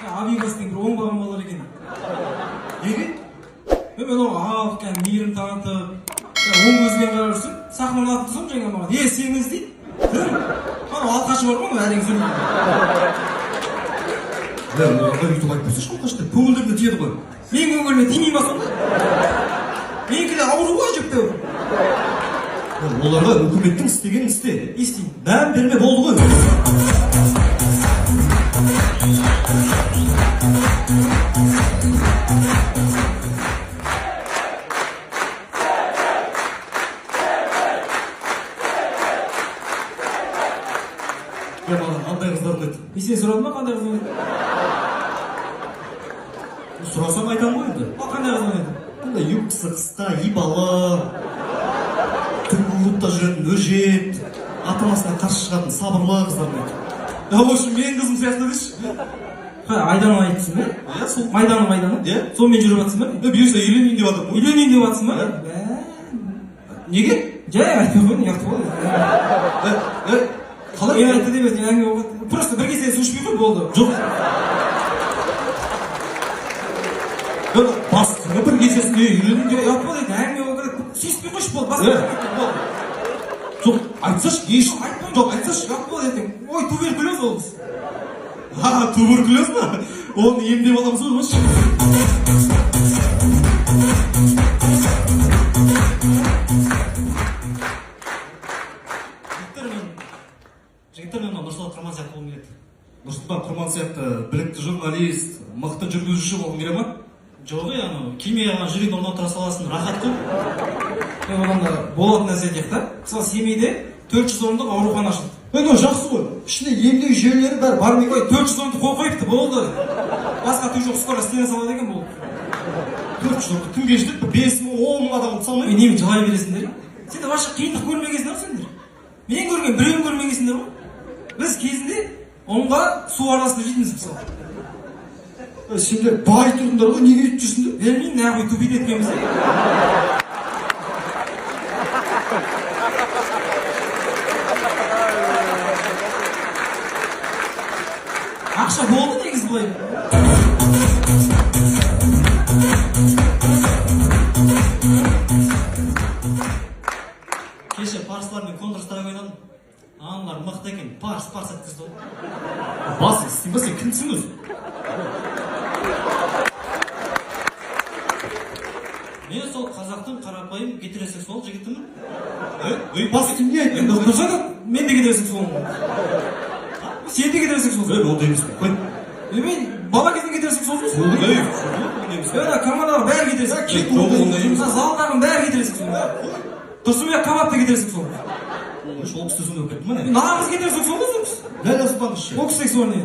Абибастың бір оңбаған балар екен. Неге? Мен оған ақ, мейірім танытып, оң көзбен қарап жүрсем, сахнадан атып тұрсам жаңа маған, сеңіз дейді. Ана алқашы бар ма, әрең сөйлейді. Оларға үйтіп айтып тұрсашы алқашты, көңілдеріне тиеді ғой. Мен көңіліме тимей ма сонда? Менікі де ауру ғой әжептәуір. Оларға үкіметтің істегенін істе. Істеймін. Мән берме болды ғой. Я маған қандай қыздардың еді? Сен сұрадың ба қандай қыздан еді? Сұрасам айтамын ғой енді. Қандай қыздан еді? Бұндай юбкасы қысқа, ибалы, түнгі клубта жүретін өжет, ата-анасына қарсы шығатын сабырлы қыздар еді. В общем, менің қызым сияқты деші. Айданым айтсын ба? Сол Майданым айданы? Сонымен жүріп жатсың ба? Бұйырса үйленейін деп жатыр. Үйленейін деп жатсың ба? Неге? Жай айтпай қойдың, ұяқты болды. Қалай? Мен айтты деп өткен әңгіме болған. Просто бір кезде сушпей қой болды. Жоқ. Басқаны бір кезесінде үйленейін деп ұят болды екен, әңгіме болған. Сүйіспей қойшы болды, басқа жоқ, айтсашы, еш жоқ, айтсашы. ұят болды екен. Ой, туберкулез ол қыз. Туберкулез ба? Оны емдеп аламыз ғой, осы. Жігіттер мен Нұрсұлтан Құрман сияқты болғым келеді. Нұрсұлтан Құрман сияқты білікті журналист, мықты жүргізуші болғым келе ма? Жоқ, анау химияға жүрегін орнатыра саласын рахат қой. Мен одан да болатын нәрсе айтайық та. Мысалы семейде 400 орындық аурухана ашылды. Жақсы ғой. Ішінде емдеу жүйелері бәрі бар ма? 400 орындық қол қойыпты, болды. Басқа түк жоқ, скоро істене салады екен болды. 400 орындық кімге жетеді? 5 мың, 10 мың адамды салмай. Немен жылай бересіңдер? Сендер вообще қиындық көрмегенсіңдер сендер. Мен көрген біреуін көрмегенсіңдер ғой. Біз кезінде онға су арасында жейтінбіз мысалы. Сендер бай тұрдыңдар ғой, неге өйтіп жүрсіңдер? Білмеймін, нағой тупит еткенбіз. Ақша болды негізі былай. Кеше парсылармен контрастар ойнадым. Аналар мықты екен, парс еткізді ғой. Бас істейін ба, сен кімсің өзі? Мен сол қазақтың қарапайым гетеросексуал жігітімін. Бас не айттың? Мен де гетеросексуалмын. Сен де гетеросексуалсың. Ондай емес пе? Мен бала кезден гетеросексуалсың. Команданың бәрі гетеросексуал. Залдардың бәрі гетеросексуал. Тұрсынбек Қабат та гетеросексуал. Ол кісі сөзін өкілді ма? Нағыз гетеросексуал ғой сол кісі. Дәл аспаңызшы. Ол кісі сексуальный.